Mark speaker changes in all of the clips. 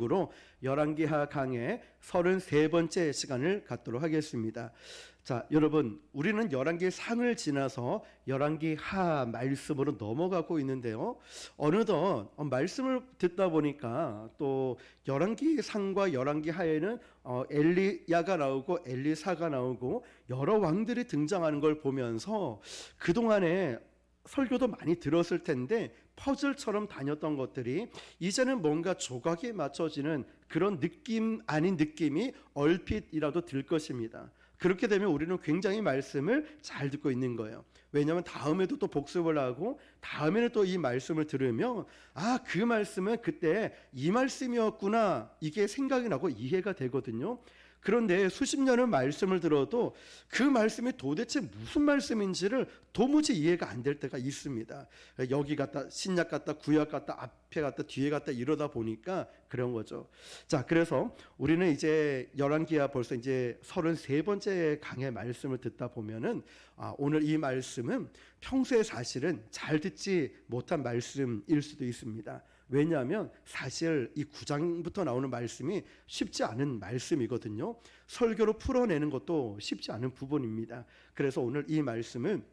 Speaker 1: 본격적으로 열왕기하 강의 33번째 시간을 갖도록 하겠습니다. 자, 여러분, 우리는 열왕기 상을 지나서 열왕기 하 말씀으로 넘어가고 있는데요. 어느덧 말씀을 듣다 보니까 또 열왕기 상과 열왕기 하에는 엘리야가 나오고 엘리사가 나오고 여러 왕들이 등장하는 걸 보면서 그동안에 설교도 많이 들었을 텐데 퍼즐처럼 다녔던 것들이 이제는 뭔가 조각에 맞춰지는 그런 느낌 아닌 느낌이 얼핏이라도 들 것입니다. 그렇게 되면 우리는 굉장히 말씀을 잘 듣고 있는 거예요. 왜냐하면 다음에도 또 복습을 하고 다음에는 또 이 말씀을 들으면 그 말씀은 그때 이 말씀이었구나, 이게 생각이 나고 이해가 되거든요. 그런데 수십 년을 말씀을 들어도 그 말씀이 도대체 무슨 말씀인지를 도무지 이해가 안 될 때가 있습니다. 여기 갔다 신약 갔다 구약 갔다 앞에 갔다 뒤에 갔다 이러다 보니까 그런 거죠. 자, 그래서 우리는 이제 열왕기하 벌써 이제 33번째 강의 말씀을 듣다 보면은 오늘 이 말씀은 평소에 사실은 잘 듣지 못한 말씀일 수도 있습니다. 왜냐하면 사실 이 9장부터 나오는 말씀이 쉽지 않은 말씀이거든요. 설교로 풀어내는 것도 쉽지 않은 부분입니다. 그래서 오늘 이 말씀은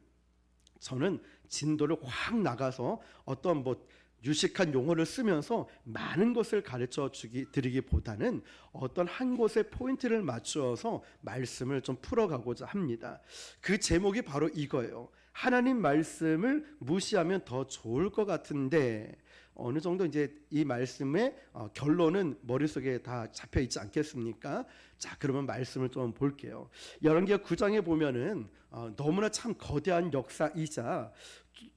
Speaker 1: 저는 진도를 확 나가서 어떤 유식한 용어를 쓰면서 많은 것을 가르쳐 드리기보다는 어떤 한 곳에 포인트를 맞추어서 말씀을 좀 풀어가고자 합니다. 그 제목이 바로 이거예요. 하나님 말씀을 무시하면 더 좋을 것 같은데, 어느 정도 이제 이 말씀의 결론은 머릿속에 다 잡혀 있지 않겠습니까? 자, 그러면 말씀을 좀 볼게요. 열왕기하 9장에 보면은 너무나 참 거대한 역사이자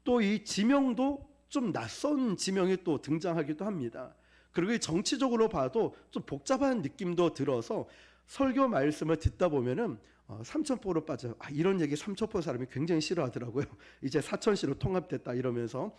Speaker 1: 또 이 지명도 좀 낯선 지명이 또 등장하기도 합니다. 그리고 정치적으로 봐도 좀 복잡한 느낌도 들어서 설교 말씀을 듣다 보면은 삼천포로 빠져요. 이런 얘기 삼천포 사람이 굉장히 싫어하더라고요. 이제 사천시로 통합됐다 이러면서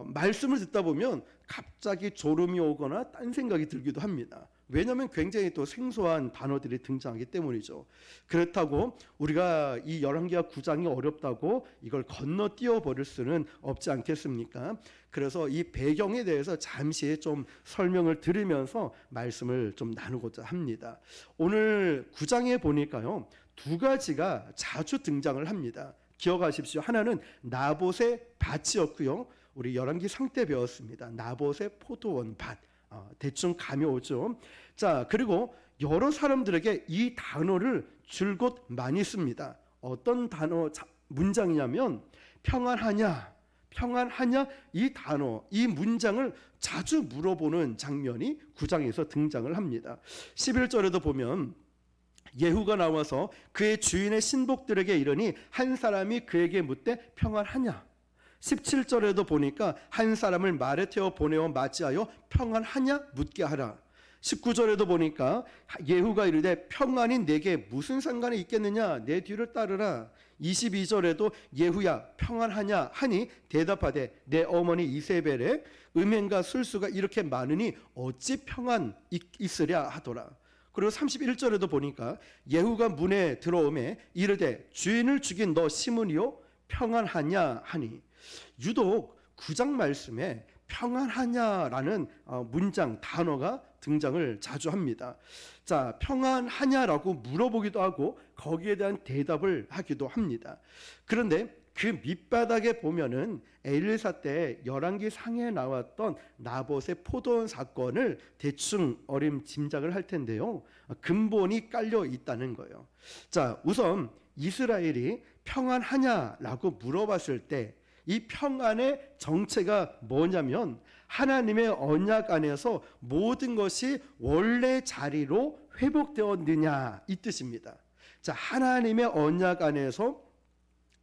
Speaker 1: 말씀을 듣다 보면 갑자기 졸음이 오거나 딴 생각이 들기도 합니다. 왜냐하면 굉장히 또 생소한 단어들이 등장하기 때문이죠. 그렇다고 우리가 이 열왕기하 9장이 어렵다고 이걸 건너뛰어 버릴 수는 없지 않겠습니까? 그래서 이 배경에 대해서 잠시 좀 설명을 드리면서 말씀을 좀 나누고자 합니다. 오늘 9장에 보니까요, 두 가지가 자주 등장을 합니다. 기억하십시오. 하나는 나봇의 밭이었고요. 우리 열왕기 상 때 배웠습니다. 나봇의 포도원 밭. 대충 감이 오죠. 자, 그리고 여러 사람들에게 이 단어를 줄곧 많이 씁니다. 어떤 단어 문장이냐면 평안하냐, 평안하냐, 이 단어, 이 문장을 자주 물어보는 장면이 9장에서 등장을 합니다. 11절에도 보면 예후가 나와서 그의 주인의 신복들에게 이르니 한 사람이 그에게 묻되 평안하냐. 17절에도 보니까 한 사람을 말에 태워 보내어 맞이하여 평안하냐 묻게 하라. 19절에도 보니까 예후가 이르되 평안이 내게 무슨 상관이 있겠느냐, 내 뒤를 따르라. 22절에도 예후야 평안하냐 하니 대답하되 내 어머니 이세벨의 음행과 술수가 이렇게 많으니 어찌 평안 있으랴 하더라. 그리고 31절에도 보니까 예후가 문에 들어오매 이르되 주인을 죽인 너 시므니요 평안하냐 하니, 유독 9장 말씀에 평안하냐라는 문장, 단어가 등장을 자주 합니다. 자, 평안하냐라고 물어보기도 하고 거기에 대한 대답을 하기도 합니다. 그런데 그 밑바닥에 보면은 엘리사 때 열왕기 상에 나왔던 나봇의 포도원 사건을 대충 어림짐작을 할 텐데요, 근본이 깔려 있다는 거예요. 자, 우선 이스라엘이 평안하냐라고 물어봤을 때 이 평안의 정체가 뭐냐면 하나님의 언약 안에서 모든 것이 원래 자리로 회복되었느냐, 이 뜻입니다. 자, 하나님의 언약 안에서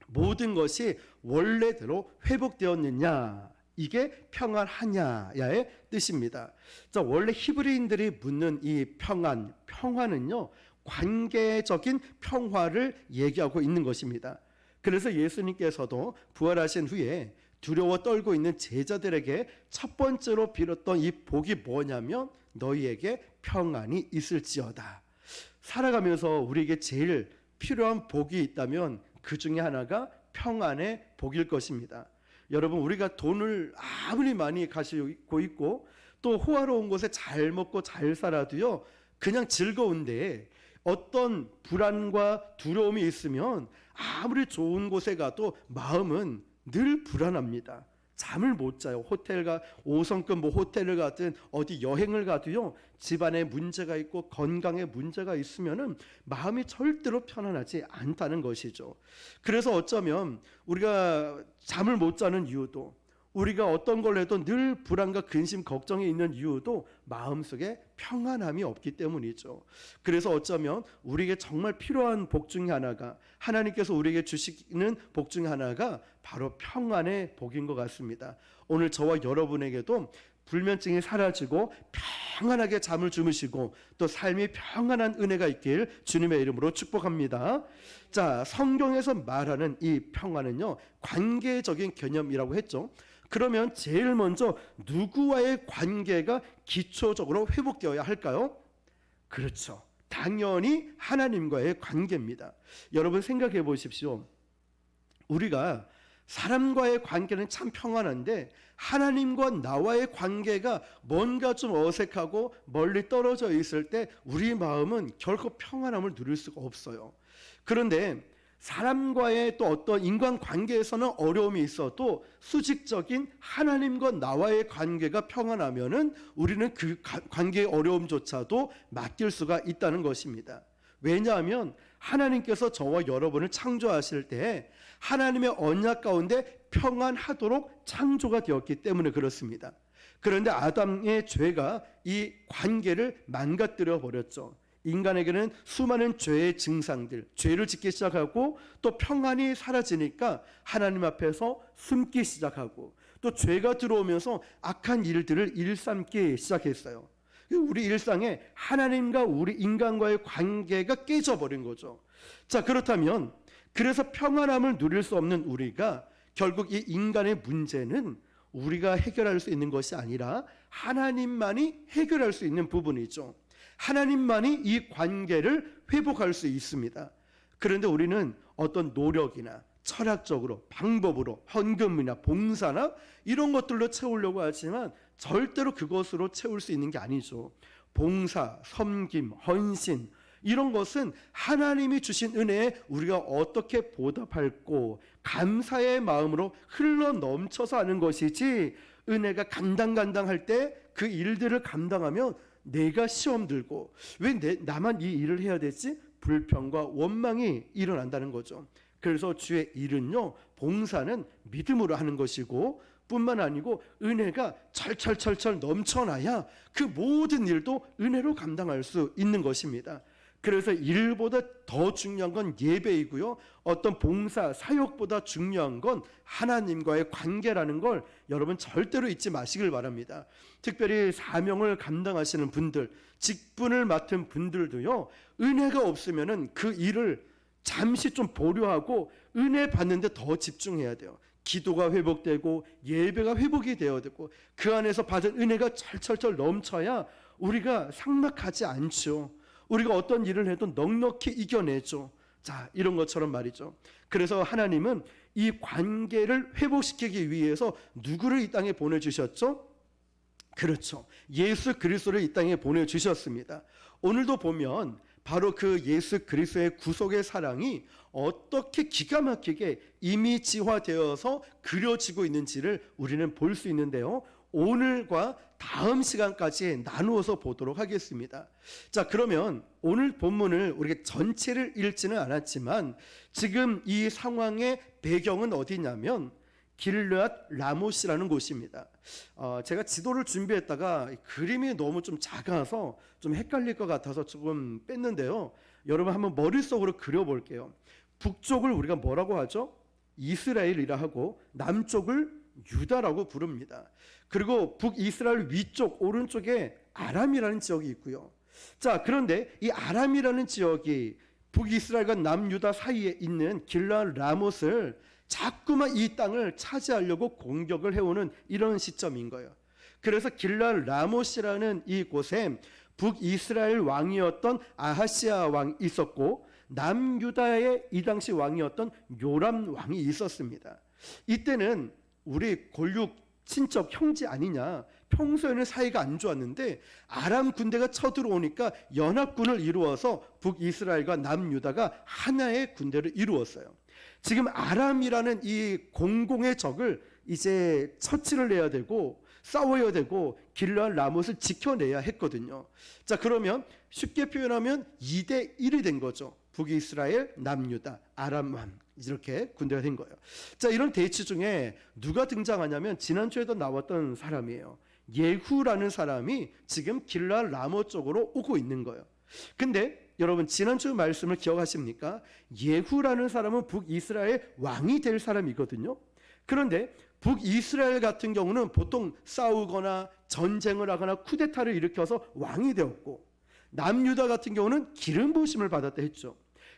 Speaker 1: 모든 것이 원래대로 회복되었느냐, 이게 평안하냐의 뜻입니다. 자, 원래 히브리인들이 묻는 이 평안은요, 관계적인 평화를 얘기하고 있는 것입니다. 그래서 예수님께서도 부활하신 후에 두려워 떨고 있는 제자들에게 첫 번째로 빌었던 이 복이 뭐냐면 너희에게 평안이 있을지어다. 살아가면서 우리에게 제일 필요한 복이 있다면 그 중에 하나가 평안의 복일 것입니다. 여러분, 우리가 돈을 아무리 많이 가지고 있고 또 호화로운 곳에 잘 먹고 잘 살아도요, 그냥 즐거운데 어떤 불안과 두려움이 있으면 아무리 좋은 곳에 가도 마음은 늘 불안합니다. 잠을 못 자요. 5성급 호텔을 가든 어디 여행을 가도요, 집안에 문제가 있고 건강에 문제가 있으면은 마음이 절대로 편안하지 않다는 것이죠. 그래서 어쩌면 우리가 잠을 못 자는 이유도, 우리가 어떤 걸 해도 늘 불안과 근심, 걱정이 있는 이유도 마음속에 평안함이 없기 때문이죠. 그래서 어쩌면 우리에게 정말 필요한 복 중에 하나가, 하나님께서 우리에게 주시는 복 중에 하나가 바로 평안의 복인 것 같습니다. 오늘 저와 여러분에게도 불면증이 사라지고 평안하게 잠을 주무시고 또 삶이 평안한 은혜가 있길 주님의 이름으로 축복합니다. 자, 성경에서 말하는 이 평안은요, 관계적인 개념이라고 했죠. 그러면 제일 먼저 누구와의 관계가 기초적으로 회복되어야 할까요? 그렇죠. 당연히 하나님과의 관계입니다. 여러분 생각해 보십시오. 우리가 사람과의 관계는 참 평안한데 하나님과 나와의 관계가 뭔가 좀 어색하고 멀리 떨어져 있을 때 우리 마음은 결코 평안함을 누릴 수가 없어요. 그런데 사람과의 또 어떤 인간관계에서는 어려움이 있어도 수직적인 하나님과 나와의 관계가 평안하면은 우리는 그 관계의 어려움조차도 맡길 수가 있다는 것입니다. 왜냐하면 하나님께서 저와 여러분을 창조하실 때 하나님의 언약 가운데 평안하도록 창조가 되었기 때문에 그렇습니다. 그런데 아담의 죄가 이 관계를 망가뜨려 버렸죠. 인간에게는 수많은 죄의 증상들, 죄를 짓기 시작하고 또 평안이 사라지니까 하나님 앞에서 숨기 시작하고 또 죄가 들어오면서 악한 일들을 일삼기 시작했어요. 우리 일상에 하나님과 우리 인간과의 관계가 깨져버린 거죠. 자, 그렇다면 그래서 평안함을 누릴 수 없는 우리가 결국 이 인간의 문제는 우리가 해결할 수 있는 것이 아니라 하나님만이 해결할 수 있는 부분이죠. 하나님만이 이 관계를 회복할 수 있습니다. 그런데 우리는 어떤 노력이나 철학적으로, 방법으로, 헌금이나 봉사나 이런 것들로 채우려고 하지만 절대로 그것으로 채울 수 있는 게 아니죠. 봉사, 섬김, 헌신 이런 것은 하나님이 주신 은혜에 우리가 어떻게 보답할고 감사의 마음으로 흘러 넘쳐서 하는 것이지, 은혜가 간당간당할 때 그 일들을 감당하면 내가 시험 들고 왜 나만 이 일을 해야 되지? 불평과 원망이 일어난다는 거죠. 그래서 주의 일은요, 봉사는 믿음으로 하는 것이고 뿐만 아니고 은혜가 철철철철 넘쳐나야 그 모든 일도 은혜로 감당할 수 있는 것입니다. 그래서 일보다 더 중요한 건 예배이고요, 어떤 봉사, 사역보다 중요한 건 하나님과의 관계라는 걸 여러분 절대로 잊지 마시길 바랍니다. 특별히 사명을 감당하시는 분들, 직분을 맡은 분들도요, 은혜가 없으면은 그 일을 잠시 좀 보류하고 은혜 받는데 더 집중해야 돼요. 기도가 회복되고 예배가 회복이 되어야 되고 그 안에서 받은 은혜가 철철철 넘쳐야 우리가 삭막하지 않죠. 우리가 어떤 일을 해도 넉넉히 이겨내죠. 자, 이런 것처럼 말이죠. 그래서 하나님은 이 관계를 회복시키기 위해서 누구를 이 땅에 보내주셨죠? 그렇죠. 예수 그리스도를 이 땅에 보내주셨습니다. 오늘도 보면 바로 그 예수 그리스도의 구속의 사랑이 어떻게 기가 막히게 이미지화되어서 그려지고 있는지를 우리는 볼 수 있는데요, 오늘과 다음 시간까지 나누어서 보도록 하겠습니다. 자, 그러면 오늘 본문을 우리가 전체를 읽지는 않았지만 지금 이 상황의 배경은 어디냐면 길르앗 라못이라는 곳입니다. 제가 지도를 준비했다가 그림이 너무 좀 작아서 좀 헷갈릴 것 같아서 조금 뺐는데요, 여러분 한번 머릿속으로 그려볼게요. 북쪽을 우리가 뭐라고 하죠? 이스라엘이라 하고 남쪽을 유다라고 부릅니다. 그리고 북이스라엘 위쪽 오른쪽에 아람이라는 지역이 있고요. 자, 그런데 이 아람이라는 지역이 북이스라엘과 남유다 사이에 있는 길르앗 라못을 자꾸만 이 땅을 차지하려고 공격을 해오는 이런 시점인 거예요. 그래서 길르앗 라못이라는 이곳에 북이스라엘 왕이었던 아하시아 왕이 있었고 남유다의 이 당시 왕이었던 요람 왕이 있었습니다. 이때는 우리 골육 친척 형제 아니냐, 평소에는 사이가 안 좋았는데 아람 군대가 쳐들어오니까 연합군을 이루어서 북이스라엘과 남유다가 하나의 군대를 이루었어요. 지금 아람이라는 이 공공의 적을 이제 처치를 해야 되고 싸워야 되고 길르앗 라못을 지켜내야 했거든요. 자, 그러면 쉽게 표현하면 2대 1이 된 거죠. 북이스라엘, 남유다, 아람만 이렇게 군대가 된 거예요. 자, 이런 대치 중에 누가 등장하냐면 지난주에도 나왔던 사람이에요. 예후라는 사람이 지금 길르앗 라못 쪽으로 오고 있는 거예요. 근데 여러분 지난주 말씀을 기억하십니까? 예후라는 사람은 북이스라엘 왕이 될 사람이거든요. 그런데 북이스라엘 같은 경우는 보통 싸우거나 전쟁을 하거나 쿠데타를 일으켜서 왕이 되었고, 남유다 같은 경우는 기름 부으심을 받았다 했죠.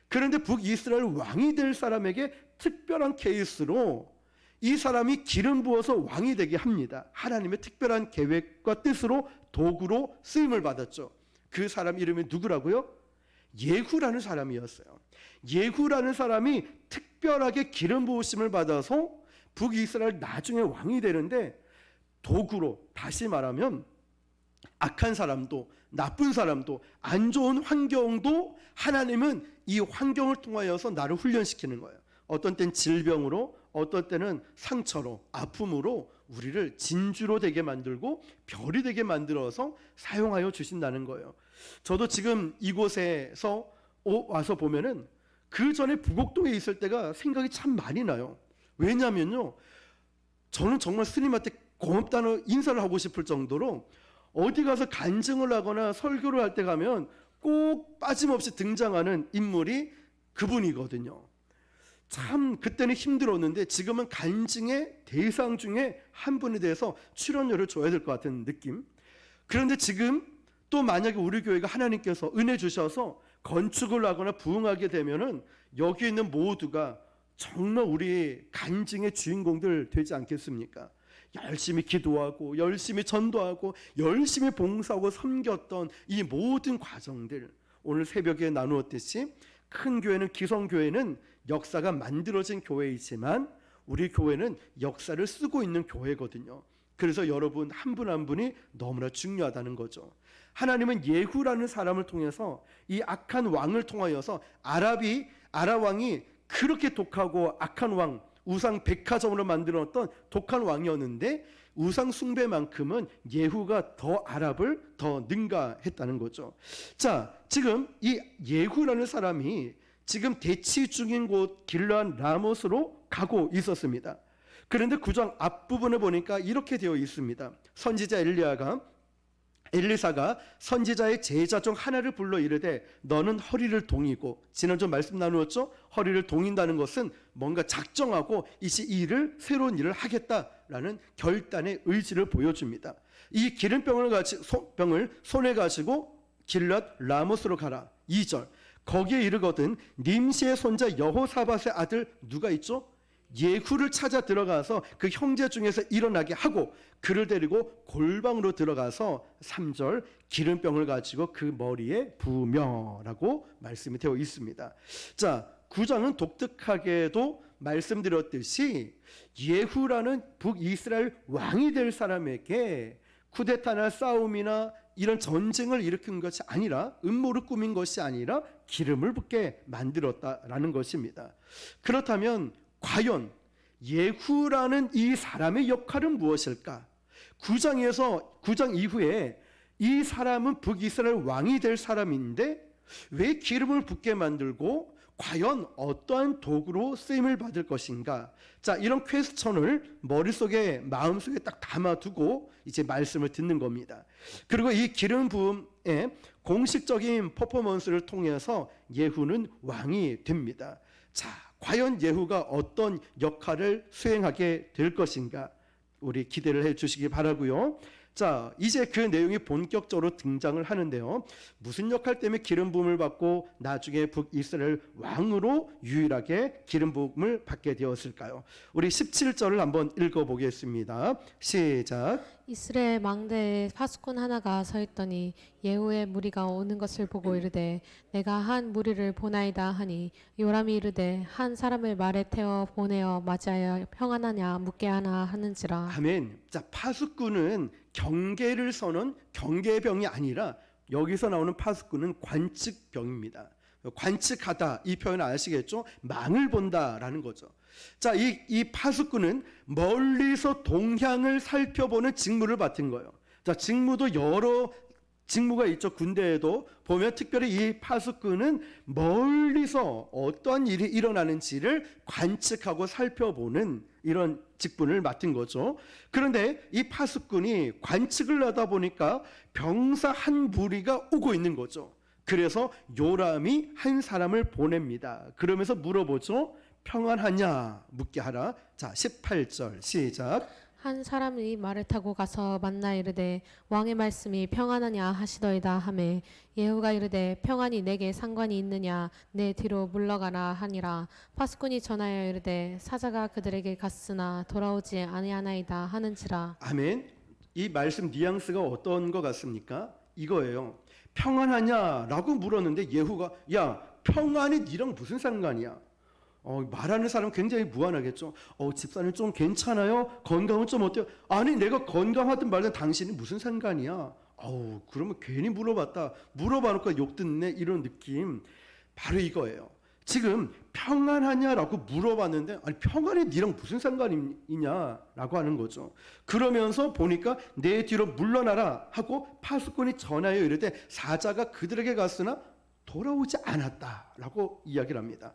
Speaker 1: 그런데 북이스라엘 왕이 될 사람에게 특별한 케이스로 이 사람이 기름 부어서 왕이 되게 합니다. 하나님의 특별한 계획과 뜻으로 도구로 쓰임을 받았죠. 그 사람 이름이 누구라고요? 예후라는 사람이었어요. 예후라는 사람이 특별하게 기름 부으심을 받아서 북이스라엘 나중에 왕이 되는데, 도구로, 다시 말하면 악한 사람도 나쁜 사람도 안 좋은 환경도 하나님은 이 환경을 통하여서 나를 훈련시키는 거예요. 어떤 때는 질병으로, 어떤 때는 상처로, 아픔으로 우리를 진주로 되게 만들고 별이 되게 만들어서 사용하여 주신다는 거예요. 저도 지금 이곳에서 와서 보면은 그 전에 부곡동에 있을 때가 생각이 참 많이 나요. 왜냐면요, 저는 정말 스님한테 고맙다는 인사를 하고 싶을 정도로 어디 가서 간증을 하거나 설교를 할 때 가면 꼭 빠짐없이 등장하는 인물이 그분이거든요. 참 그때는 힘들었는데 지금은 간증의 대상 중에 한 분에 대해서 출연료를 줘야 될 것 같은 느낌. 그런데 지금 또 만약에 우리 교회가 하나님께서 은혜 주셔서 건축을 하거나 부흥하게 되면은 여기 있는 모두가 정말 우리 간증의 주인공들 되지 않겠습니까? 열심히 기도하고 열심히 전도하고 열심히 봉사하고 섬겼던 이 모든 과정들, 오늘 새벽에 나누었듯이 큰 교회는, 기성교회는 역사가 만들어진 교회이지만 우리 교회는 역사를 쓰고 있는 교회거든요. 그래서 여러분 한 분 한 분이 너무나 중요하다는 거죠. 하나님은 예후라는 사람을 통해서 이 악한 왕을 통하여서 아라 왕이 그렇게 독하고 악한 왕, 우상 백화점으로 만들었던 독한 왕이었는데 우상 숭배만큼은 예후가 더 아랍을 더 능가했다는 거죠. 자, 지금 이 예후라는 사람이 지금 대치 중인 곳 길르앗 라못으로 가고 있었습니다. 그런데 9장 앞부분에 보니까 이렇게 되어 있습니다. 선지자 엘리사가 선지자의 제자 중 하나를 불러 이르되 너는 허리를 동이고, 지난주 말씀 나누었죠? 허리를 동인다는 것은 뭔가 작정하고 이 일을, 새로운 일을 하겠다라는 결단의 의지를 보여줍니다. 이 기름병을 손에 가지고 길르앗 라못으로 가라. 2절, 거기에 이르거든 님시의 손자 여호사밧의 아들 누가 있죠? 예후를 찾아 들어가서 그 형제 중에서 일어나게 하고 그를 데리고 골방으로 들어가서 3절, 기름병을 가지고 그 머리에 부으며라고 말씀이 되어 있습니다. 자, 9장은 독특하게도 말씀드렸듯이 예후라는 북이스라엘 왕이 될 사람에게 쿠데타나 싸움이나 이런 전쟁을 일으킨 것이 아니라, 음모를 꾸민 것이 아니라 기름을 붓게 만들었다라는 것입니다. 그렇다면 과연 예후라는 이 사람의 역할은 무엇일까? 9장 이후에 이 사람은 북이스라엘 왕이 될 사람인데 왜 기름을 붓게 만들고 과연 어떠한 도구로 쓰임을 받을 것인가? 자, 이런 퀘스천을 머릿속에, 마음속에 딱 담아두고 이제 말씀을 듣는 겁니다. 그리고 이 기름 부음의 공식적인 퍼포먼스를 통해서 예후는 왕이 됩니다. 자, 과연 예후가 어떤 역할을 수행하게 될 것인가? 우리 기대를 해 주시기 바라고요. 자, 이제 그 내용이 본격적으로 등장을 하는데요. 무슨 역할 때문에 기름 부음을 받고 나중에 북이스라엘 왕으로 유일하게 기름 부음을 받게 되었을까요? 우리 17절을 한번 읽어보겠습니다. 시작.
Speaker 2: 이스라엘 망대에 파수꾼 하나가 서 있더니 예후의 무리가 오는 것을 보고 이르되 내가 한 무리를 보나이다 하니 요람이 이르되 한 사람을 말에 태워 보내어 맞이하여 평안하냐 묻게 하나 하는지라.
Speaker 1: 아멘. 자, 파수꾼은 경계를 서는 경계병이 아니라 여기서 나오는 파수꾼은 관측병입니다. 관측하다 이 표현 아시겠죠? 망을 본다라는 거죠. 자, 이 파수꾼은 멀리서 동향을 살펴보는 직무를 맡은 거예요. 자, 직무도 여러 직무가 있죠. 군대에도 보면 특별히 이 파수꾼은 멀리서 어떠한 일이 일어나는지를 관측하고 살펴보는 이런 직분을 맡은 거죠. 그런데 이 파수꾼이 관측을 하다 보니까 병사 한 무리가 오고 있는 거죠. 그래서 요람이 한 사람을 보냅니다. 그러면서 물어보죠. 평안하냐 묻게 하라. 자, 18절 시작.
Speaker 2: 한 사람이 말을 타고 가서 만나 이르되 왕의 말씀이 평안하냐 하시더이다 하매 예후가 이르되 평안이 내게 상관이 있느냐 내 뒤로 물러가라 하니라. 파수꾼이 전하여 이르되 사자가 그들에게 갔으나 돌아오지 아니하나이다 하는지라.
Speaker 1: 아멘. 이 말씀 뉘앙스가 어떤 것 같습니까? 이거예요. 평안하냐라고 물었는데 예후가 야 평안이 니랑 무슨 상관이야? 말하는 사람 굉장히 무안하겠죠. 집사님 좀 괜찮아요? 건강은 좀 어때요? 아니 내가 건강하든 말든 당신이 무슨 상관이야? 그러면 괜히 물어봐놓고 욕 듣네 이런 느낌. 바로 이거예요. 지금 평안하냐라고 물어봤는데 아니 평안이 니랑 무슨 상관이냐라고 하는 거죠. 그러면서 보니까 내 뒤로 물러나라 하고 파수꾼이 전하여 이르되 사자가 그들에게 갔으나 돌아오지 않았다라고 이야기를 합니다.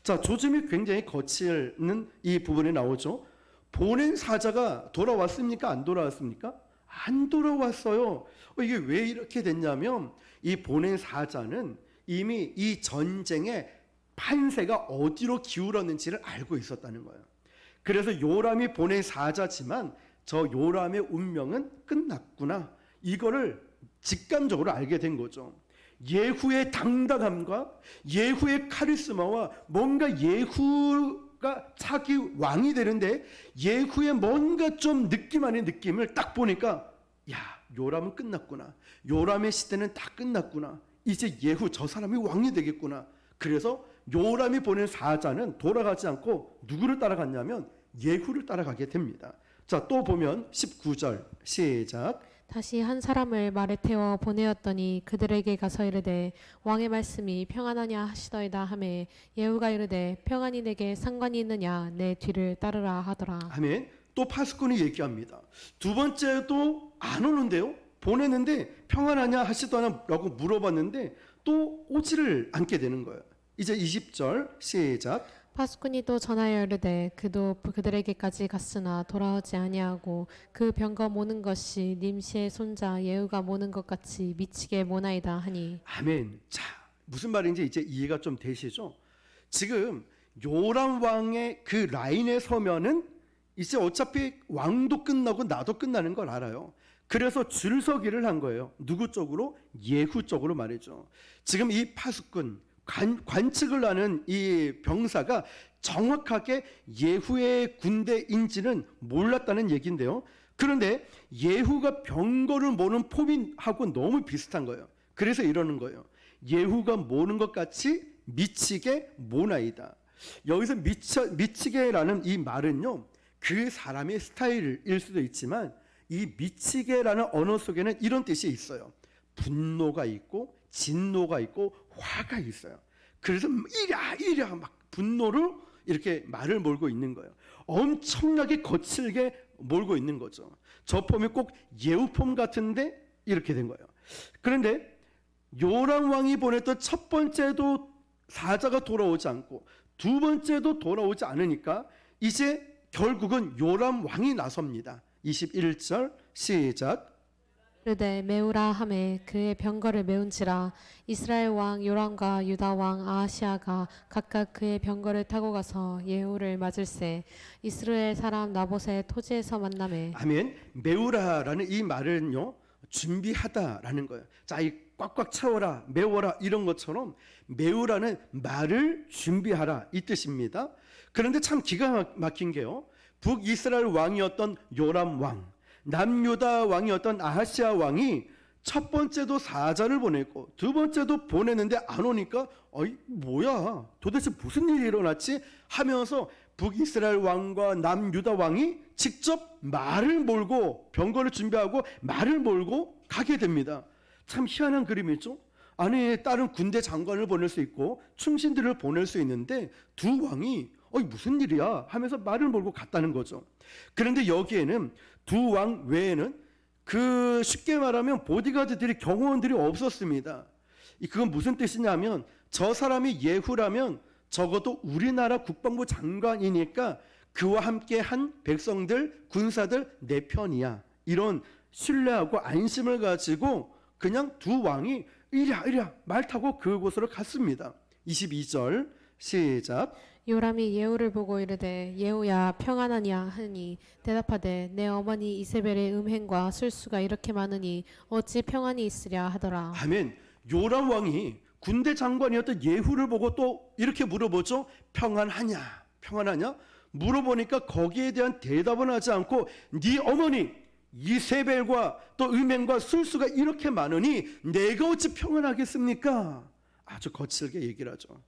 Speaker 1: 자, 조짐이 굉장히 거칠는 이 부분에 나오죠. 보낸 사자가 돌아왔습니까? 안 돌아왔습니까? 안 돌아왔어요. 이게 왜 이렇게 됐냐면 이 보낸 사자는 이미 이 전쟁의 판세가 어디로 기울었는지를 알고 있었다는 거예요. 그래서 요람이 보낸 사자지만 저 요람의 운명은 끝났구나. 이거를 직감적으로 알게 된 거죠. 예후의 당당함과 예후의 카리스마와 뭔가 예후가 차기 왕이 되는데 예후의 뭔가 좀 느낌 아닌 느낌을 딱 보니까 야 요람은 끝났구나. 요람의 시대는 다 끝났구나. 이제 예후 저 사람이 왕이 되겠구나. 그래서 요람이 보낸 사자는 돌아가지 않고 누구를 따라갔냐면 예후를 따라가게 됩니다. 자, 또 보면 19절 시작.
Speaker 2: 다시 한 사람을 말에 태워 보내었더니 그들에게 가서 이르되 왕의 말씀이 평안하냐 하시더이다 하매 예후가 이르되 평안이 내게 상관이 있느냐 내 뒤를 따르라 하더라.
Speaker 1: 아멘. 또 파수꾼이 얘기합니다. 두 번째도 안 오는데요. 보내는데 평안하냐 하시더라고 물어봤는데 또 오지를 않게 되는 거예요. 이제 20절 시작.
Speaker 2: 파수꾼이 또 전하여 이르되 그도 그들에게까지 갔으나 돌아오지 아니하고 그 병거 모는 것이 님시의 손자 예후가 모는 것 같이 미치게 모나이다 하니.
Speaker 1: 아멘. 자, 무슨 말인지 이제 이해가 좀 되시죠? 지금 요람 왕의 그 라인에 서면은 이제 어차피 왕도 끝나고 나도 끝나는 걸 알아요. 그래서 줄서기를 한 거예요. 누구 쪽으로? 예후 쪽으로 말이죠. 지금 이 파수꾼 관측을 하는 이 병사가 정확하게 예후의 군대인지는 몰랐다는 얘기인데요. 그런데 예후가 병거를 모는 포민하고 너무 비슷한 거예요. 그래서 이러는 거예요. 예후가 모는 것 같이 미치게 모나이다. 여기서 미치게라는 이 말은요, 그 사람의 스타일일 수도 있지만 이 미치게라는 언어 속에는 이런 뜻이 있어요. 분노가 있고 진노가 있고 화가 있어요. 그래서 이랴 막 분노를 이렇게 말을 몰고 있는 거예요. 엄청나게 거칠게 몰고 있는 거죠. 저 폼이 꼭 예후폼 같은데 이렇게 된 거예요. 그런데 요람 왕이 보냈던 첫 번째도 사자가 돌아오지 않고 두 번째도 돌아오지 않으니까 이제 결국은 요람 왕이 나섭니다. 21절 시작.
Speaker 2: 이르되 메우라 하매 그의 병거를 메운지라. 이스라엘 왕 요람과 유다 왕 아하시아가 각각 그의 병거를 타고 가서 예후를 맞을세. 이스라엘 사람 나봇의 토지에서 만나매.
Speaker 1: 아멘. 메우라라는 이 말은요, 준비하다라는 거예요. 자, 이 꽉꽉 채워라, 메워라 이런 것처럼 메우라는 말을 준비하라 이 뜻입니다. 그런데 참 기가 막힌 게요, 북이스라엘 왕이었던 요람 왕, 남유다 왕이었던 아하시아 왕이 첫 번째도 사자를 보냈고 두 번째도 보냈는데 안 오니까 어이 뭐야 도대체 무슨 일이 일어났지 하면서 북이스라엘 왕과 남유다 왕이 직접 말을 몰고 병거를 준비하고 말을 몰고 가게 됩니다. 참 희한한 그림이죠. 아니 다른 군대 장관을 보낼 수 있고 충신들을 보낼 수 있는데 두 왕이 어이 무슨 일이야 하면서 말을 몰고 갔다는 거죠. 그런데 여기에는 두 왕 외에는 그 쉽게 말하면 보디가드들이 경호원들이 없었습니다. 그건 무슨 뜻이냐면 저 사람이 예후라면 적어도 우리나라 국방부 장관이니까 그와 함께 한 백성들 군사들 내 편이야. 이런 신뢰하고 안심을 가지고 그냥 두 왕이 이랴 말 타고 그곳으로 갔습니다. 22절 시작.
Speaker 2: 요람이 예후를 보고 이르되 예후야 평안하냐 하니 대답하되 내 어머니 이세벨의 음행과 술수가 이렇게 많으니 어찌 평안이 있으랴 하더라.
Speaker 1: 아멘. 요람 왕이 군대 장관이었던 예후를 보고 또 이렇게 물어보죠. 평안하냐? 평안하냐? 물어보니까 거기에 대한 대답은 하지 않고 네 어머니 이세벨과 또 음행과 술수가 이렇게 많으니 내가 어찌 평안하겠습니까? 아주 거칠게 얘기를 하죠.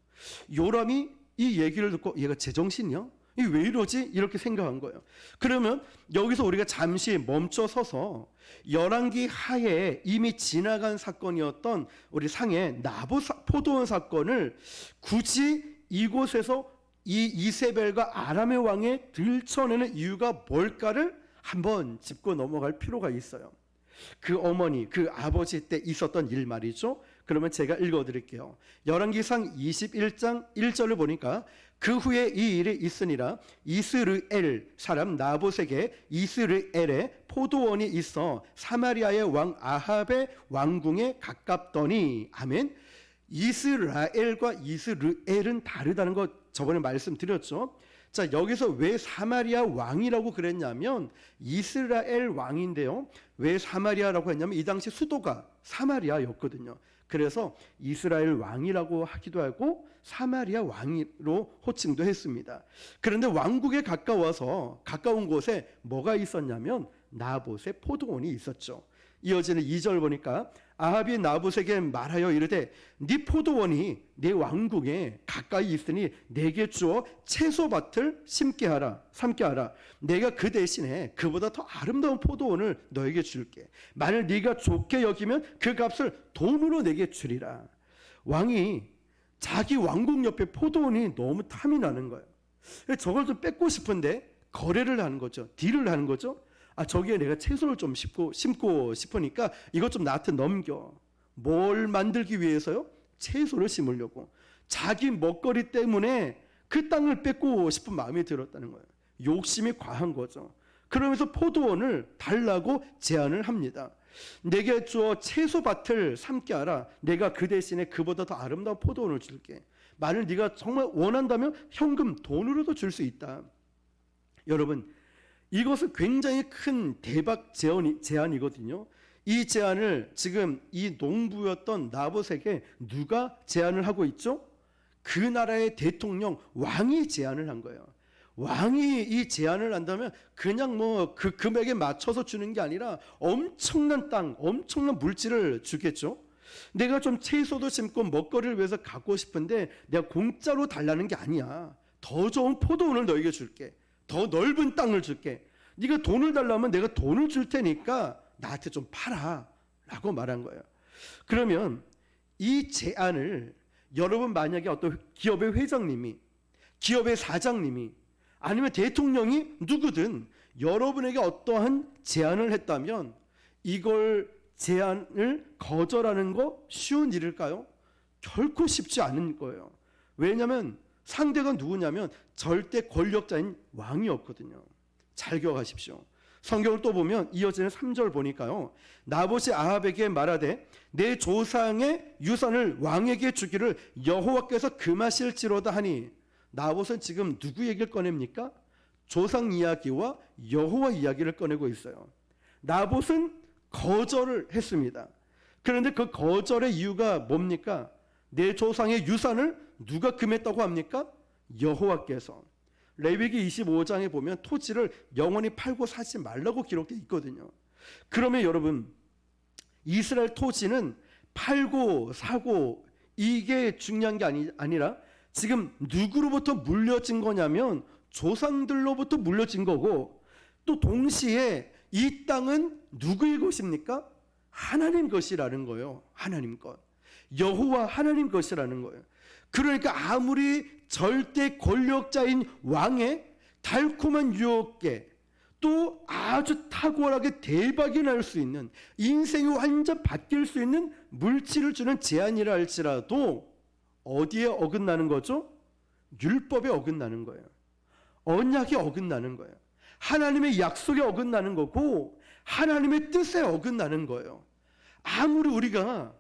Speaker 1: 요람이 이 얘기를 듣고 얘가 제정신이야? 이 왜 이러지? 이렇게 생각한 거예요. 그러면 여기서 우리가 잠시 멈춰 서서 열왕기 하에 이미 지나간 사건이었던 우리 상해 나보 포도원 사건을 굳이 이곳에서 이 이세벨과 아람의 왕에 들춰내는 이유가 뭘까를 한번 짚고 넘어갈 필요가 있어요. 그 어머니, 그 아버지 때 있었던 일 말이죠. 그러면 제가 읽어드릴게요. 열왕기상 21장 1절을 보니까 그 후에 이 일이 있으니라 이스르엘 사람 나봇에게 이스르엘에 포도원이 있어 사마리아의 왕 아합의 왕궁에 가깝더니 아멘. 이스라엘과 이스르엘은 다르다는 거 저번에 말씀드렸죠. 자, 여기서 왜 사마리아 왕이라고 그랬냐면 이스라엘 왕인데요. 왜 사마리아라고 했냐면 이 당시 수도가 사마리아였거든요. 그래서 이스라엘 왕이라고 하기도 하고 사마리아 왕으로 호칭도 했습니다. 그런데 왕국에 가까운 곳에 뭐가 있었냐면 나봇의 포도원이 있었죠. 이어지는 2절 보니까 아합이 나봇에게 말하여 이르되 네 포도원이 네 왕궁에 가까이 있으니 내게 주어 채소밭을 삼게 하라. 내가 그 대신에 그보다 더 아름다운 포도원을 너에게 줄게. 만일 네가 좋게 여기면 그 값을 돈으로 내게 주리라. 왕이 자기 왕궁 옆에 포도원이 너무 탐이 나는 거예요. 저걸 좀 뺏고 싶은데 거래를 하는 거죠. 딜을 하는 거죠. 저기에 내가 채소를 좀 심고 싶으니까 이것 좀 나한테 넘겨. 뭘 만들기 위해서요? 채소를 심으려고. 자기 먹거리 때문에 그 땅을 뺏고 싶은 마음이 들었다는 거예요. 욕심이 과한 거죠. 그러면서 포도원을 달라고 제안을 합니다. 내게 주어 채소밭을 삼게 하라. 내가 그 대신에 그보다 더 아름다운 포도원을 줄게. 만일 네가 정말 원한다면 현금 돈으로도 줄 수 있다. 여러분, 이것은 굉장히 큰 대박 제안이거든요. 이 제안을 지금 이 농부였던 나봇에게 누가 제안을 하고 있죠? 그 나라의 대통령 왕이 제안을 한 거예요. 왕이 이 제안을 한다면 그냥 뭐 그 금액에 맞춰서 주는 게 아니라 엄청난 땅, 엄청난 물질을 주겠죠. 내가 좀 채소도 심고 먹거리를 위해서 갖고 싶은데 내가 공짜로 달라는 게 아니야. 더 좋은 포도원을 너에게 줄게. 더 넓은 땅을 줄게. 네가 돈을 달라면 내가 돈을 줄 테니까 나한테 좀 팔아 라고 말한 거예요. 그러면 이 제안을 여러분 만약에 어떤 기업의 회장님이, 기업의 사장님이, 아니면 대통령이 누구든 여러분에게 어떠한 제안을 했다면 이걸 제안을 거절하는 거 쉬운 일일까요? 결코 쉽지 않은 거예요. 왜냐하면 상대가 누구냐면 절대 권력자인 왕이었거든요. 잘 기억하십시오. 성경을 또 보면 이어지는 3절 보니까요. 나봇이 아합에게 말하되 내 조상의 유산을 왕에게 주기를 여호와께서 금하실지로다 하니, 나봇은 지금 누구 얘기를 꺼냅니까? 조상 이야기와 여호와 이야기를 꺼내고 있어요. 나봇은 거절을 했습니다. 그런데 그 거절의 이유가 뭡니까? 내 조상의 유산을 누가 금했다고 합니까? 여호와께서. 레위기 25장에 보면 토지를 영원히 팔고 사지 말라고 기록되어 있거든요. 그러면 여러분, 이스라엘 토지는 팔고 사고 이게 중요한 게 아니라 지금 누구로부터 물려진 거냐면 조상들로부터 물려진 거고, 또 동시에 이 땅은 누구의 것입니까? 하나님 것이라는 거예요. 하나님 것. 여호와 하나님 것이라는 거예요. 그러니까 아무리 절대 권력자인 왕의 달콤한 유혹에 또 아주 탁월하게 대박이 날 수 있는, 인생이 완전 바뀔 수 있는 물질을 주는 제안이라 할지라도 어디에 어긋나는 거죠? 율법에 어긋나는 거예요. 언약에 어긋나는 거예요. 하나님의 약속에 어긋나는 거고 하나님의 뜻에 어긋나는 거예요. 아무리 우리가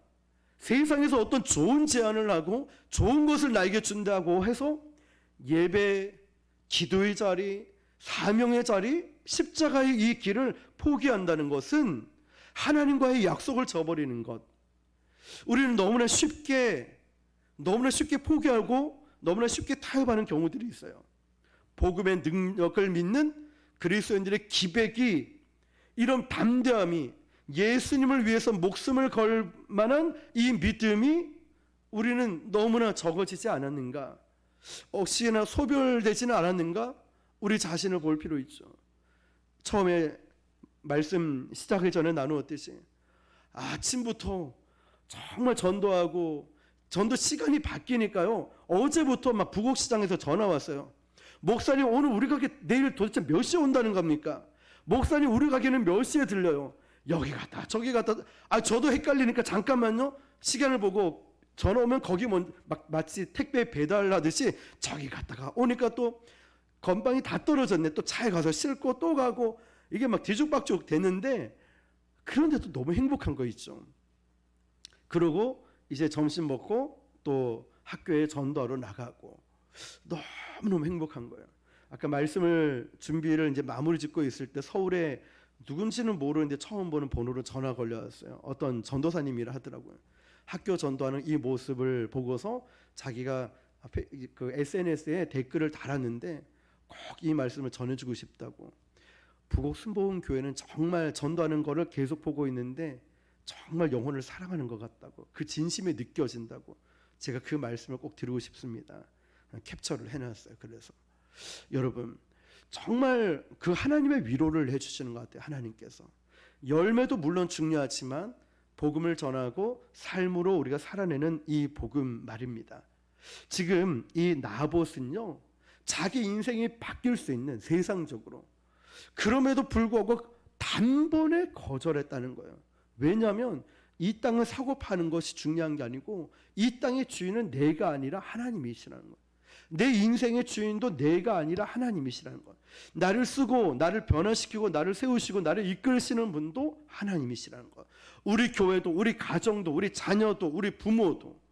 Speaker 1: 세상에서 어떤 좋은 제안을 하고 좋은 것을 나에게 준다고 해서 예배, 기도의 자리, 사명의 자리, 십자가의 이 길을 포기한다는 것은 하나님과의 약속을 저버리는 것. 우리는 너무나 쉽게 포기하고 너무나 쉽게 타협하는 경우들이 있어요. 복음의 능력을 믿는 그리스도인들의 기백이, 이런 담대함이, 예수님을 위해서 목숨을 걸 만한 이 믿음이 우리는 너무나 적어지지 않았는가? 혹시나 소멸되지는 않았는가? 우리 자신을 볼 필요 있죠. 처음에 말씀 시작하기 전에 나누었듯이 아침부터 정말 전도하고, 전도 시간이 바뀌니까요, 어제부터 막 부곡시장에서 전화 왔어요. 목사님, 오늘 우리 가게 내일 도대체 몇 시에 온다는 겁니까? 목사님, 우리 가게는 몇 시에 들려요? 여기 갔다 저기 갔다. 저도 헷갈리니까 잠깐만요. 시간을 보고 전화 오면 거기 마치 택배 배달하듯이 저기 갔다가 오니까 또 건방이 다 떨어졌네. 또 차에 가서 싣고 또 가고, 이게 막 뒤죽박죽 되는데, 그런데도 너무 행복한 거 있죠. 그러고 이제 점심 먹고 또 학교에 전도하러 나가고 너무너무 행복한 거예요. 아까 말씀을 준비를 이제 마무리 짓고 있을 때 서울에 누군지는 모르는데 처음 보는 번호로 전화 걸려왔어요. 어떤 전도사님이라 하더라고요. 학교 전도하는 이 모습을 보고서 자기가 앞에 그 SNS에 댓글을 달았는데 꼭 이 말씀을 전해주고 싶다고. 부곡 순복음 교회는 정말 전도하는 거를 계속 보고 있는데 정말 영혼을 사랑하는 것 같다고, 그 진심이 느껴진다고. 제가 그 말씀을 꼭 드리고 싶습니다. 캡처를 해놨어요. 그래서 여러분, 정말 그 하나님의 위로를 해주시는 것 같아요. 하나님께서 열매도 물론 중요하지만 복음을 전하고 삶으로 우리가 살아내는 이 복음 말입니다. 지금 이 나봇은요, 자기 인생이 바뀔 수 있는, 세상적으로, 그럼에도 불구하고 단번에 거절했다는 거예요. 왜냐하면 이 땅을 사고 파는 것이 중요한 게 아니고 이 땅의 주인은 내가 아니라 하나님이시라는 거예요. 내 인생의 주인도 내가 아니라 하나님이시라는 거예요. 나를 쓰고 나를 변화시키고 나를 세우시고 나를 이끌시는 분도 하나님이시라는 거예요. 우리 교회도, 우리 가정도, 우리 자녀도, 우리 부모도,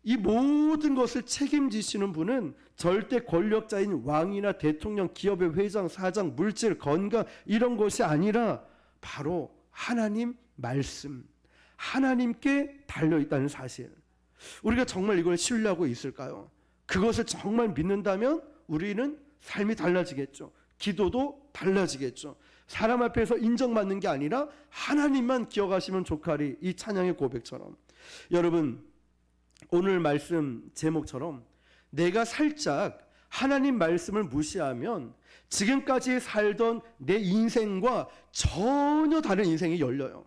Speaker 1: 이 모든 것을 책임지시는 분은 절대 권력자인 왕이나 대통령, 기업의 회장, 사장, 물질, 건강 이런 것이 아니라 바로 하나님 말씀, 하나님께 달려있다는 사실. 우리가 정말 이걸 신뢰하고 있을까요? 그것을 정말 믿는다면 우리는 삶이 달라지겠죠. 기도도 달라지겠죠. 사람 앞에서 인정받는 게 아니라 하나님만 기억하시면 좋가리, 이 찬양의 고백처럼. 여러분, 오늘 말씀 제목처럼 내가 살짝 하나님 말씀을 무시하면 지금까지 살던 내 인생과 전혀 다른 인생이 열려요.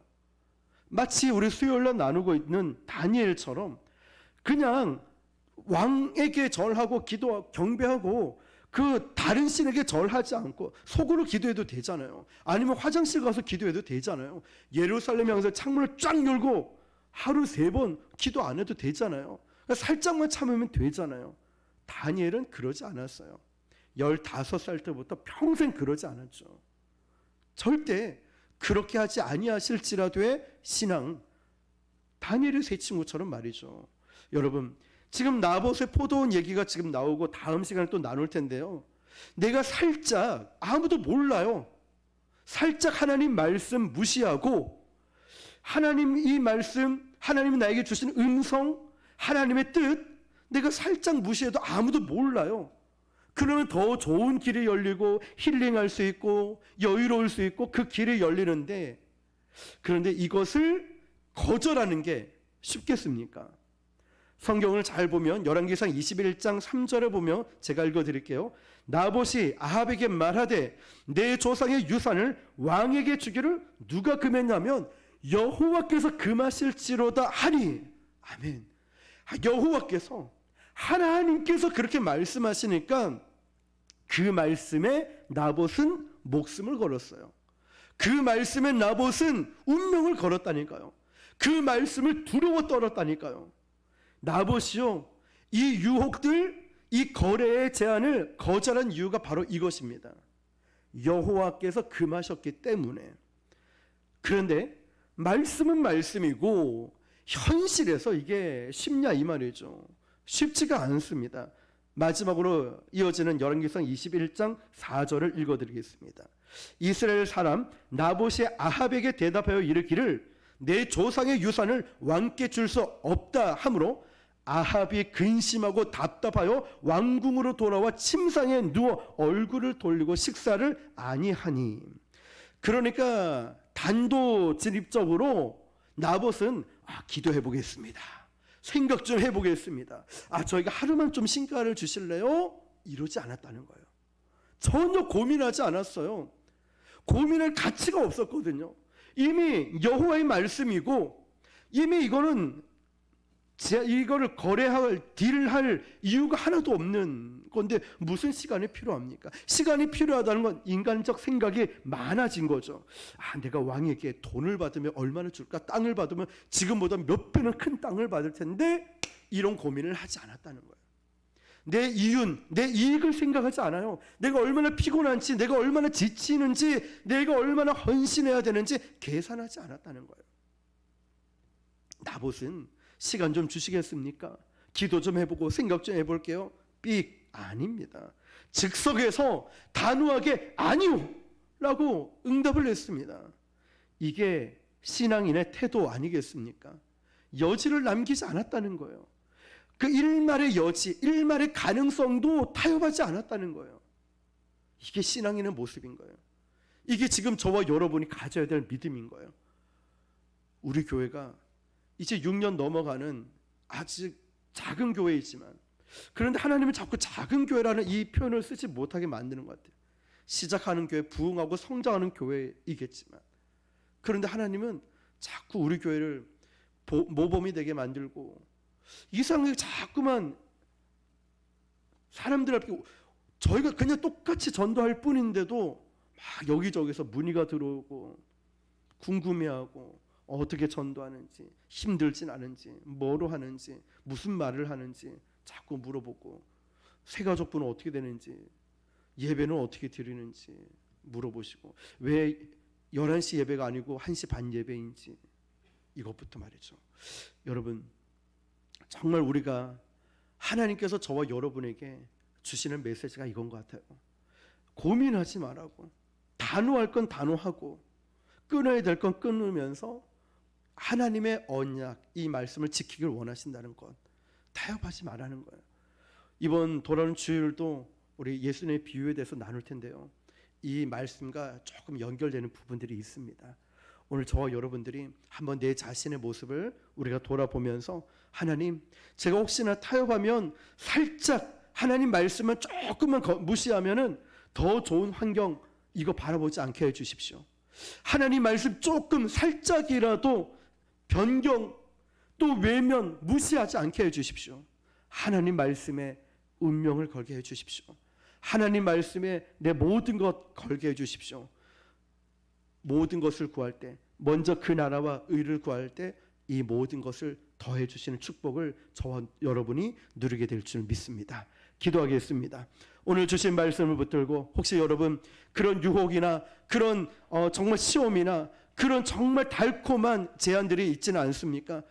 Speaker 1: 마치 우리 수요일날 나누고 있는 다니엘처럼 그냥 왕에게 절하고 기도 경배하고 그 다른 신에게 절하지 않고 속으로 기도해도 되잖아요. 아니면 화장실 가서 기도해도 되잖아요. 예루살렘 향해서 창문을 쫙 열고 하루 3번 기도 안 해도 되잖아요. 그러니까 살짝만 참으면 되잖아요. 다니엘은 그러지 않았어요. 15살 때부터 평생 그러지 않았죠. 절대 그렇게 하지 아니하실지라도의 신앙, 다니엘의 세 친구처럼 말이죠. 여러분, 지금 나봇의 포도원 얘기가 지금 나오고 다음 시간에 또 나눌 텐데요, 내가 살짝, 아무도 몰라요, 살짝 하나님 말씀 무시하고 하나님 이 말씀, 하나님이 나에게 주신 음성, 하나님의 뜻 내가 살짝 무시해도 아무도 몰라요. 그러면 더 좋은 길이 열리고 힐링할 수 있고 여유로울 수 있고 그 길이 열리는데, 그런데 이것을 거절하는 게 쉽겠습니까? 성경을 잘 보면 열왕기상 21장 3절에 보면 제가 읽어드릴게요. 나봇이 아합에게 말하되 내 조상의 유산을 왕에게 주기를 누가 금했냐면 여호와께서 금하실지로다 하니. 아멘. 여호와께서, 하나님께서 그렇게 말씀하시니까 그 말씀에 나봇은 목숨을 걸었어요. 그 말씀에 나봇은 운명을 걸었다니까요. 그 말씀을 두려워 떨었다니까요. 나봇이요, 이 유혹들, 이 거래의 제안을 거절한 이유가 바로 이것입니다. 여호와께서 금하셨기 때문에. 그런데 말씀은 말씀이고 현실에서 이게 쉽냐 이 말이죠. 쉽지가 않습니다. 마지막으로 이어지는 열왕기상 21장 4절을 읽어드리겠습니다. 이스라엘 사람 나봇이 아합에게 대답하여 이르기를 내 조상의 유산을 왕께 줄 수 없다 하므로 아합이 근심하고 답답하여 왕궁으로 돌아와 침상에 누워 얼굴을 돌리고 식사를 아니하니. 그러니까 단도직입적으로 나봇은 기도해 보겠습니다, 생각 좀 해보겠습니다, 저희가 하루만 좀 신가를 주실래요? 이러지 않았다는 거예요. 전혀 고민하지 않았어요. 고민할 가치가 없었거든요. 이미 여호와의 말씀이고 이미 이거를 거래할, 딜할 이유가 하나도 없는 건데 무슨 시간이 필요합니까? 시간이 필요하다는 건 인간적 생각이 많아진 거죠. 내가 왕에게 돈을 받으면 얼마나 줄까? 땅을 받으면 지금보다 몇 배는 큰 땅을 받을 텐데, 이런 고민을 하지 않았다는 거예요. 내 이윤, 내 이익을 생각하지 않아요. 내가 얼마나 피곤한지, 내가 얼마나 지치는지, 내가 얼마나 헌신해야 되는지 계산하지 않았다는 거예요. 나봇은 시간 좀 주시겠습니까? 기도 좀 해보고 생각 좀 해볼게요. 삑, 아닙니다. 즉석에서 단호하게 아니요 라고 응답을 했습니다. 이게 신앙인의 태도 아니겠습니까? 여지를 남기지 않았다는 거예요. 그 일말의 여지, 일말의 가능성도 타협하지 않았다는 거예요. 이게 신앙인의 모습인 거예요. 이게 지금 저와 여러분이 가져야 될 믿음인 거예요. 우리 교회가 이제 6년 넘어가는 아직 작은 교회이지만, 그런데 하나님은 자꾸 작은 교회라는 이 표현을 쓰지 못하게 만드는 것 같아요. 시작하는 교회, 부흥하고 성장하는 교회이겠지만, 그런데 하나님은 자꾸 우리 교회를 모범이 되게 만들고 이상하게 자꾸만 사람들 앞에, 저희가 그냥 똑같이 전도할 뿐인데도 막 여기저기서 문의가 들어오고 궁금해하고 어떻게 전도하는지, 힘들진 않은지, 뭐로 하는지, 무슨 말을 하는지 자꾸 물어보고, 새가족분은 어떻게 되는지, 예배는 어떻게 드리는지 물어보시고, 왜 11시 예배가 아니고 1시 반 예배인지, 이것부터 말이죠. 여러분, 정말 우리가, 하나님께서 저와 여러분에게 주시는 메시지가 이건 것 같아요. 고민하지 말라고, 단호할 건 단호하고 끊어야 될 건 끊으면서 하나님의 언약, 이 말씀을 지키길 원하신다는 것, 타협하지 말라는 거예요. 이번 돌아오는 주일도 우리 예수님의 비유에 대해서 나눌 텐데요, 이 말씀과 조금 연결되는 부분들이 있습니다. 오늘 저와 여러분들이 한번 내 자신의 모습을 우리가 돌아보면서, 하나님, 제가 혹시나 타협하면, 살짝 하나님 말씀을 조금만 무시하면은 더 좋은 환경 이거 바라보지 않게 해주십시오. 하나님 말씀 조금 살짝이라도 변경, 또 외면, 무시하지 않게 해주십시오. 하나님 말씀에 운명을 걸게 해주십시오. 하나님 말씀에 내 모든 것 걸게 해주십시오. 모든 것을 구할 때, 먼저 그 나라와 의를 구할 때 이 모든 것을 더해 주시는 축복을 저와 여러분이 누리게 될 줄 믿습니다. 기도하겠습니다. 오늘 주신 말씀을 붙들고, 혹시 여러분 그런 유혹이나 그런 정말 시험이나 그런 정말 달콤한 제안들이 있지는 않습니까?